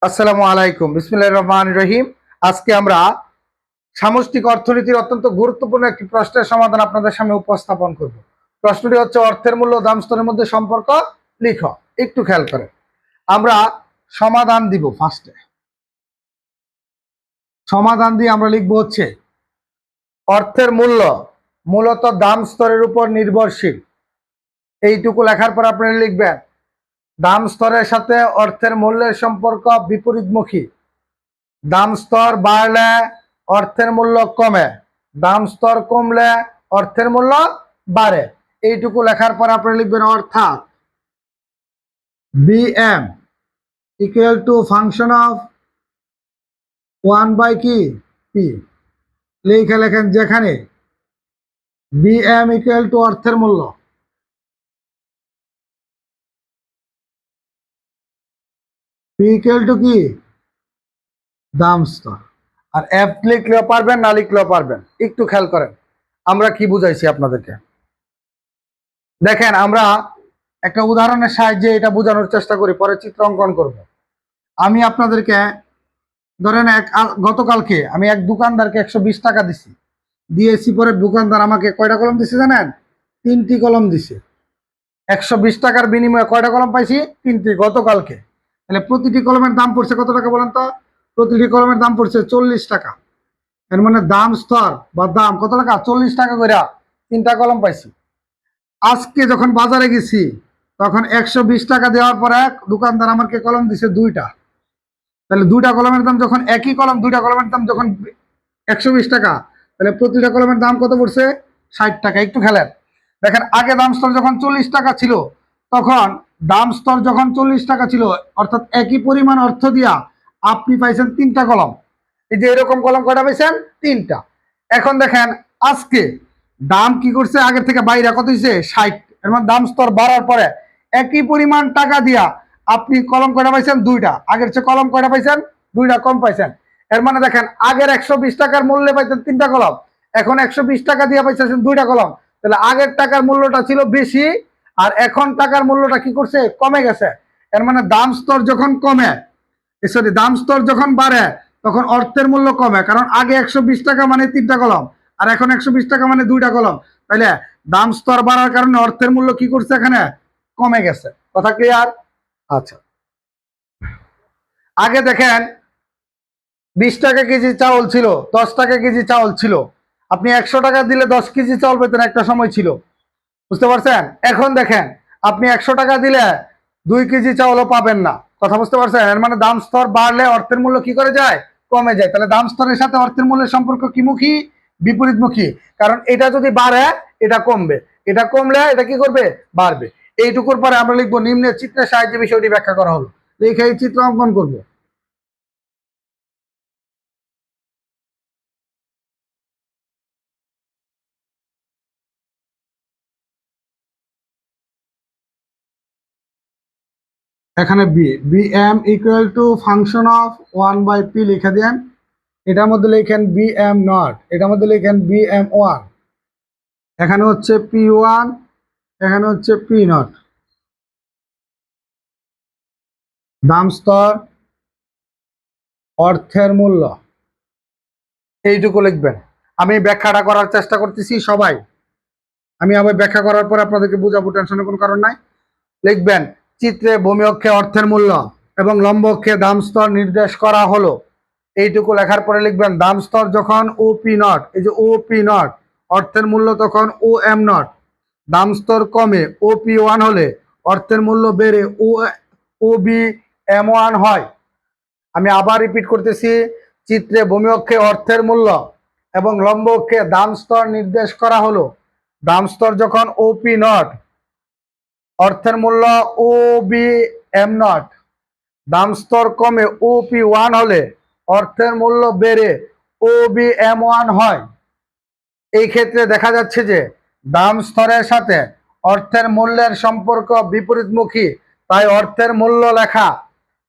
আসসালামু আলাইকুম, বিসমিল্লাহির রহমানির রহিম। আজকে আমরা সামষ্টিক অর্থনীতির অত্যন্ত গুরুত্বপূর্ণ একটি প্রশ্নের সমাধান আপনাদের সামনে উপস্থাপন করব। প্রশ্নটি হচ্ছে, অর্থের মূল্য ও দাম স্তরের মধ্যে সম্পর্ক লিখো। একটু খেয়াল করেন, আমরা সমাধান দিব। ফার্স্টে সমাধান দিয়ে আমরা লিখবো হচ্ছে, অর্থের মূল্য মূলত দাম স্তরের উপর নির্ভরশীল। এইটুকু লেখার পর আপনারা লিখবেন, দাম স্তরের সাথে অর্থের মূল্যের সম্পর্ক বিপরীতমুখী। দাম স্তর বাড়লে অর্থের মূল্য কমে, দাম স্তর কমলে অর্থের মূল্য বাড়ে। এইটুকু লেখার পর আপনি লিখবেন, অর্থাৎ BM equal to function of 1/কি পি। লেখেন যেখানে বিএম ইকুয়াল টু অর্থের মূল্য, পি ইকুয়াল টু কি দাম স্তর। আর এফ লিখলেও পারবেন, না লিখলেও পারবেন। একটু খেয়াল করেন আমরা কি বুঝাইছি আপনাদেরকে। দেখেন, আমরা একটা উদাহরণের সাহায্যে এটা বোঝানোর চেষ্টা করি, পরে চিত্র অঙ্কন করব। আমি আপনাদেরকে ধরেন গতকালকে আমি এক দোকানদারকে 120 টাকা দিয়েছি। পরে দোকানদার আমাকে কয়টা কলম দিছে জানেন? 3টি কলম দিছে। 120 টাকার বিনিময়ে কয়টা কলম পাইছি? 3টি, গতকালকে। তাহলে প্রতিটি কলমের দাম পড়ছে কত টাকা বলেন তো? প্রতিটি কলমের দাম পড়ছে 40 টাকা। এর মানে দাম স্তর বা দাম কত টাকা? 40 টাকা করে 3টা কলম পাইছি। আজকে যখন বাজারে গেছি তখন 120 টাকা দেওয়ার পরে দোকানদার আমাকে কলম দিছে 2টা। তাহলে 2টা কলমের দাম যখন একই কলম, 2টা কলমের দাম যখন 120 টাকা, তাহলে প্রতিটা কলমের দাম কত পড়ছে? 60 টাকা। একটু খেলেন, দেখেন আগে দাম স্তর যখন 40 টাকা ছিল, তখন দাম স্তর যখন 40 টাকা ছিল, অর্থাৎ একই পরিমাণ অর্থ দিয়া আপনি পাইছেন 3টা কলম। এই যে এরকম কলম কয়টা পাইছেন? 3টা। এখন দেখেন আজকে দাম কি করছে? আগের থেকে বাইরে কত হয়েছে? 60। এর মানে দাম স্তর বাড়ার পরে একই পরিমাণ টাকা দিয়া আপনি কলম কয়টা পাইছেন? 2টা। আগের চেয়ে কলম কয়টা পাইছেন? 2টা কম পাইছেন। এর মানে দেখেন, আগের 120 টাকার মূল্যে পাইতেন 3টা কলম, এখন 120 টাকা দিয়ে পাইছেন 2টা কলম। তাহলে আগের টাকার মূল্যটা ছিল বেশি, আর এখন টাকার মূল্যটা কি করছে? কমে গেছে। এর মানে দাম স্তর যখন কমে, সরি, দাম স্তর যখন বাড়ে তখন অর্থের মূল্য কমে। কারণ আগে 120 টাকা মানে 3টা কলম, আর এখন 120 টাকা মানে 2টা কলম। তাইলে দাম স্তর বাড়ার কারণে অর্থের মূল্য কি করছে? এখানে কমে গেছে। কথা ক্লিয়ার? আচ্ছা, আগে দেখেন 20 টাকা কেজি চাউল ছিল, 10 টাকা কেজি চাউল ছিল। আপনি 100 টাকা দিলে 10 কেজি চাউল পেতেন, একটা সময় ছিল। বুঝতে পারছেন? এখন দেখেন, আপনি 100 টাকা দিলে 2 কেজি চাউলও পাবেন না। কথা বুঝতে পারছেন? এর মানে দাম স্তর বাড়লে অর্থের মূল্য কি করে যায়? কমে যায়। তাহলে দাম স্তরের সাথে অর্থের মূল্যের সম্পর্ক কি মুখী? বিপরীতমুখী। কারণ এটা যদি বাড়ে এটা কমবে, এটা কমলে এটা কি করবে? বাড়বে। এইটুকুর পরে আমরা লিখবো, নিম্নের চিত্রের সাহায্যে বিষয়টি ব্যাখ্যা করা হলো। লিখে এই চিত্র অঙ্কন করবো। এখানে BM equal to function of 1/পি লিখে দেন। এটার মধ্যে লিখেন বিএম নট, এটার মধ্যে লিখেন বিএম1। এখানে হচ্ছে P1, এখানে হচ্ছে P0। দাম স্তর, অর্থের মূল্য, এইটুকু লিখবেন। আমি ব্যাখ্যাটা করার চেষ্টা করতেছি সবাই। আমি আবার ব্যাখ্যা করার পর আপনাদেরকে বুঝাবো, টেনশনের কোনো কারণ নাই। লিখবেন, চিত্রে ভূমি অক্ষে অর্থের মূল্য এবং লম্ব অক্ষে দাম স্তর নির্দেশ করা হলো। এইটুকু লেখার পরে লিখবেন, দাম স্তর যখন OP0, এই যে OP0, অর্থের মূল্য তখন OM0। দাম স্তর কমে OP1 হলে অর্থের মূল্য বেড়ে OBM1 হয়। আমি আবার রিপিট করতেছি, চিত্রে ভূমি অক্ষে অর্থের মূল্য এবং লম্ব অক্ষে দাম স্তর নির্দেশ করা হলো। দাম স্তর যখন OP0, অর্থের মূল্য OBM0। দাম স্তর কমে OP1 হলে অর্থের মূল্য বেড়ে OBM1 হয়। এই ক্ষেত্রে দেখা যাচ্ছে যে দাম স্তরের সাথে অর্থের মূল্যের সম্পর্ক বিপরীতমুখী। তাই অর্থের মূল্য লেখা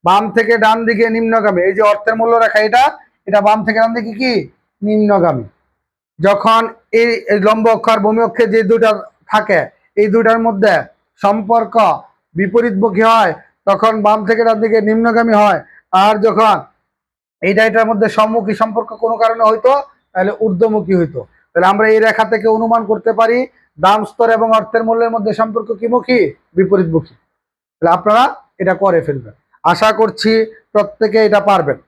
বাম থেকে ডান দিকে নিম্নগামী। এই যে অর্থের মূল্য রেখা, এটা বাম থেকে ডান দিকে কি নিম্নগামী। যখন এই লম্ব অক্ষ আর ভূমি অক্ষে যে দুটা থাকে, এই দুটার মধ্যে সম্পর্ক বিপরীতমুখী হয়, তখন বাম থেকে ডান দিকে নিম্নগামী হয়। আর যখন এটার মধ্যে সম্মুখী সম্পর্ক কোনো কারণে হইতো তাহলে ঊর্ধ্বমুখী হইতো। তাহলে আমরা এই রেখা থেকে অনুমান করতে পারি দাম স্তর এবং অর্থের মূল্যের মধ্যে সম্পর্ক কি মুখী, বিপরীতমুখী। তাহলে আপনারা এটা করে ফেলবেন। আশা করছি প্রত্যেকে এটা পারবেন।